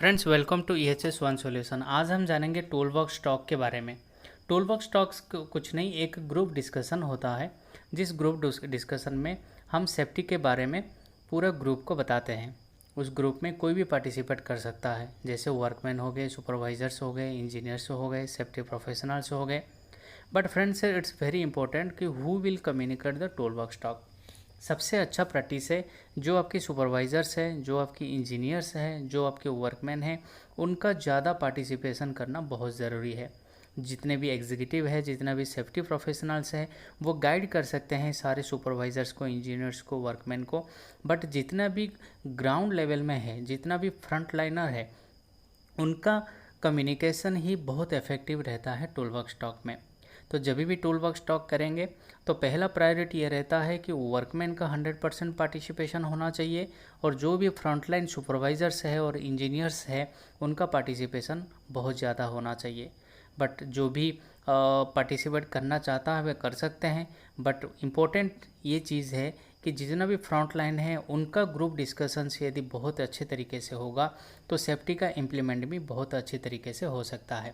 Friends, welcome to EHS one solution. आज हम जानेंगे टूलबॉक्स टॉक के बारे में। टूलबॉक्स टॉक्स कुछ नहीं, एक ग्रुप डिस्कशन होता है जिस ग्रुप डिस्कशन में हम सेफ्टी के बारे में पूरा ग्रुप को बताते हैं। उस ग्रुप में कोई भी पार्टिसिपेट कर सकता है, जैसे वर्कमैन हो गए, सुपरवाइजर्स हो गए, इंजीनियर्स हो गए, सेफ्टी प्रोफेशनल्स हो गए। But friends, it's very important कि who will communicate the toolbox talk. सबसे अच्छा प्रैक्टिस है जो आपके सुपरवाइज़र्स हैं, जो आपके इंजीनियर्स हैं, जो आपके वर्कमैन हैं, उनका ज़्यादा पार्टिसिपेशन करना बहुत ज़रूरी है। जितने भी एग्जीक्यूटिव है, जितना भी सेफ्टी प्रोफेशनल्स हैं, वो गाइड कर सकते हैं सारे सुपरवाइज़र्स को, इंजीनियर्स को, वर्कमैन को। बट जितना भी ग्राउंड लेवल में है, जितना भी फ्रंट लाइनर है, उनका कम्युनिकेशन ही बहुत इफ़ेक्टिव रहता है टूलबॉक्स टॉक में। तो जब भी टूलबॉक्स टॉक करेंगे तो पहला प्रायोरिटी ये रहता है कि वर्कमैन का 100% पार्टिसिपेशन होना चाहिए, और जो भी फ्रंटलाइन सुपरवाइज़र्स है और इंजीनियर्स है, उनका पार्टिसिपेशन बहुत ज़्यादा होना चाहिए। बट जो भी पार्टिसिपेट करना चाहता है वे कर सकते हैं। बट इम्पोर्टेंट ये चीज़ है कि जितना भी फ्रंट लाइन है, उनका ग्रुप डिस्कशन से यदि बहुत अच्छे तरीके से होगा तो सेफ्टी का इम्प्लीमेंट भी बहुत अच्छे तरीके से हो सकता है।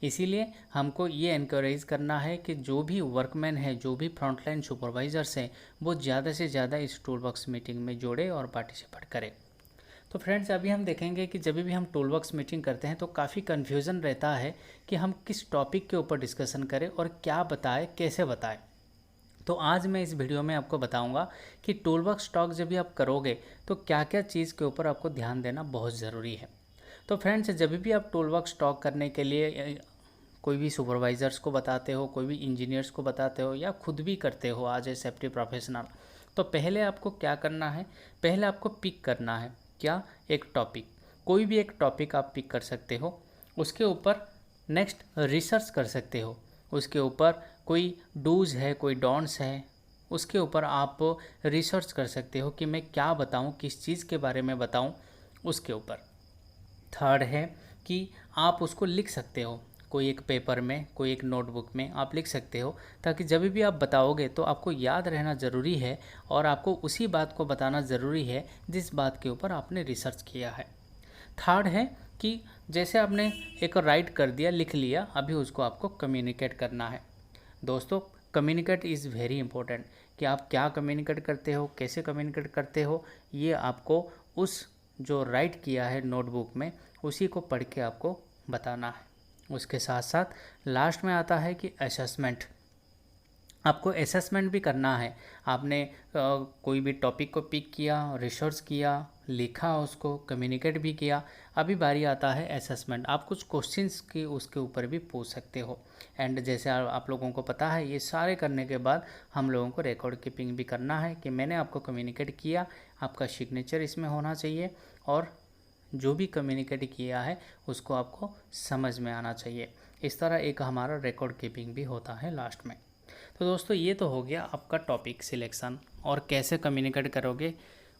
इसीलिए हमको ये एनकरेज करना है कि जो भी वर्कमैन है, जो भी फ्रंटलाइन सुपरवाइजर्स हैं, वो ज़्यादा से ज़्यादा इस टूलबॉक्स मीटिंग में जोड़े और पार्टिसिपेट करें। तो फ्रेंड्स, अभी हम देखेंगे कि जब भी हम टूलबॉक्स मीटिंग करते हैं तो काफ़ी कन्फ्यूज़न रहता है कि हम किस टॉपिक के ऊपर डिस्कशन करें और क्या बताएं, कैसे बताएं। तो आज मैं इस वीडियो में आपको बताऊंगा कि टूलबॉक्स टॉक जब भी आप करोगे तो क्या क्या चीज़ के ऊपर आपको ध्यान देना बहुत ज़रूरी है। तो फ्रेंड्स, जब भी आप टूलबॉक्स टॉक करने के लिए कोई भी सुपरवाइज़र्स को बताते हो, कोई भी इंजीनियर्स को बताते हो, या खुद भी करते हो आज ए सेफ्टी प्रोफेशनल, तो पहले आपको क्या करना है, पहले आपको पिक करना है क्या, एक टॉपिक। कोई भी एक टॉपिक आप पिक कर सकते हो, उसके ऊपर नेक्स्ट रिसर्च कर सकते हो, उसके ऊपर कोई डूज है, कोई डोंट्स है, उसके ऊपर आप रिसर्च कर सकते हो कि मैं क्या बताऊं, किस चीज़ के बारे में बताऊं, उसके ऊपर। थर्ड है कि आप उसको लिख सकते हो, कोई एक पेपर में, कोई एक नोटबुक में आप लिख सकते हो, ताकि जब भी आप बताओगे तो आपको याद रहना ज़रूरी है और आपको उसी बात को बताना ज़रूरी है जिस बात के ऊपर आपने रिसर्च किया है। थर्ड है कि जैसे आपने एक राइट कर दिया, लिख लिया, अभी उसको आपको कम्युनिकेट करना है। दोस्तों, कम्युनिकेट इज़ वेरी इंपॉर्टेंट कि आप क्या कम्युनिकेट करते हो, कैसे कम्युनिकेट करते हो, ये आपको उस जो राइट किया है नोटबुक में, उसी को पढ़ के आपको बताना है। उसके साथ साथ लास्ट में आता है कि असेसमेंट। आपको असेसमेंट भी करना है। आपने कोई भी टॉपिक को पिक किया, रिसर्च किया, लिखा, उसको कम्युनिकेट भी किया, अभी बारी आता है असेसमेंट। आप कुछ क्वेश्चंस की उसके ऊपर भी पूछ सकते हो। एंड जैसे आप लोगों को पता है, ये सारे करने के बाद हम लोगों को रिकॉर्ड कीपिंग भी करना है कि मैंने आपको कम्युनिकेट किया, आपका सिग्नेचर इसमें होना चाहिए, और जो भी कम्युनिकेट किया है उसको आपको समझ में आना चाहिए। इस तरह एक हमारा रिकॉर्ड कीपिंग भी होता है लास्ट में। तो दोस्तों, ये तो हो गया आपका टॉपिक सिलेक्शन और कैसे कम्युनिकेट करोगे,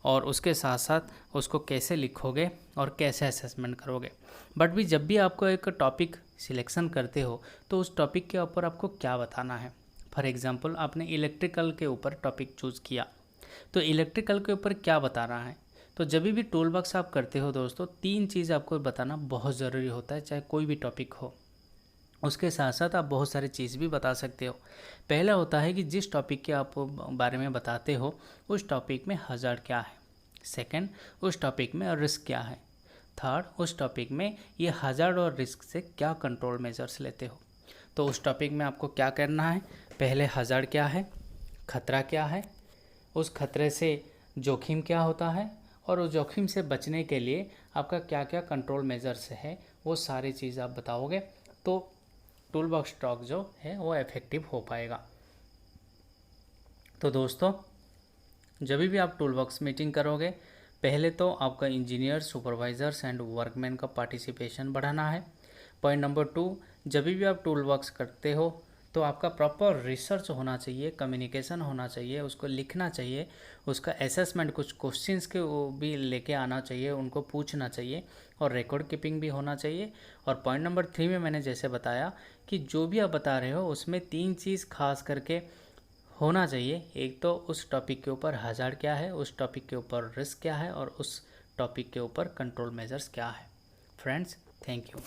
और उसके साथ साथ उसको कैसे लिखोगे और कैसे असेसमेंट करोगे। बट भी जब भी आपको एक टॉपिक सिलेक्शन करते हो तो उस टॉपिक के ऊपर आपको क्या बताना है। फॉर एग्जांपल, आपने इलेक्ट्रिकल के ऊपर टॉपिक चूज़ किया, तो इलेक्ट्रिकल के ऊपर क्या बताना है। तो जब भी टूलबॉक्स आप करते हो दोस्तों, 3 चीज़ आपको बताना बहुत ज़रूरी होता है, चाहे कोई भी टॉपिक हो। उसके साथ साथ आप बहुत सारी चीज़ भी बता सकते हो। पहला होता है कि जिस टॉपिक के आप बारे में बताते हो उस टॉपिक में हज़ार्ड क्या है। सेकंड, उस टॉपिक में रिस्क क्या है। थर्ड, उस टॉपिक में ये हज़ार्ड और रिस्क से क्या कंट्रोल मेजर्स लेते हो। तो उस टॉपिक में आपको क्या करना है, पहले हज़ार्ड क्या है, खतरा क्या है, उस खतरे से जोखिम क्या होता है, और उस जोखिम से बचने के लिए आपका क्या क्या कंट्रोल मेजर्स है, वो सारी चीज़ आप बताओगे तो टूलबॉक्स टॉक जो है वो इफेक्टिव हो पाएगा। तो दोस्तों, जब भी आप टूलबॉक्स मीटिंग करोगे, पहले तो आपका इंजीनियर, सुपरवाइजर्स एंड वर्कमैन का पार्टिसिपेशन बढ़ाना है। पॉइंट नंबर 2, जब भी आप टूलबॉक्स करते हो तो आपका प्रॉपर रिसर्च होना चाहिए, कम्युनिकेशन होना चाहिए, उसको लिखना चाहिए, उसका असेसमेंट, कुछ क्वेश्चंस के वो भी लेके आना चाहिए, उनको पूछना चाहिए, और रिकॉर्ड कीपिंग भी होना चाहिए। और पॉइंट नंबर 3 में मैंने जैसे बताया कि जो भी आप बता रहे हो उसमें 3 चीज़ खास करके होना चाहिए। एक तो उस टॉपिक के ऊपर हज़ार्ड क्या है, उस टॉपिक के ऊपर रिस्क क्या है, और उस टॉपिक के ऊपर कंट्रोल मेजर्स क्या है। Friends, thank you.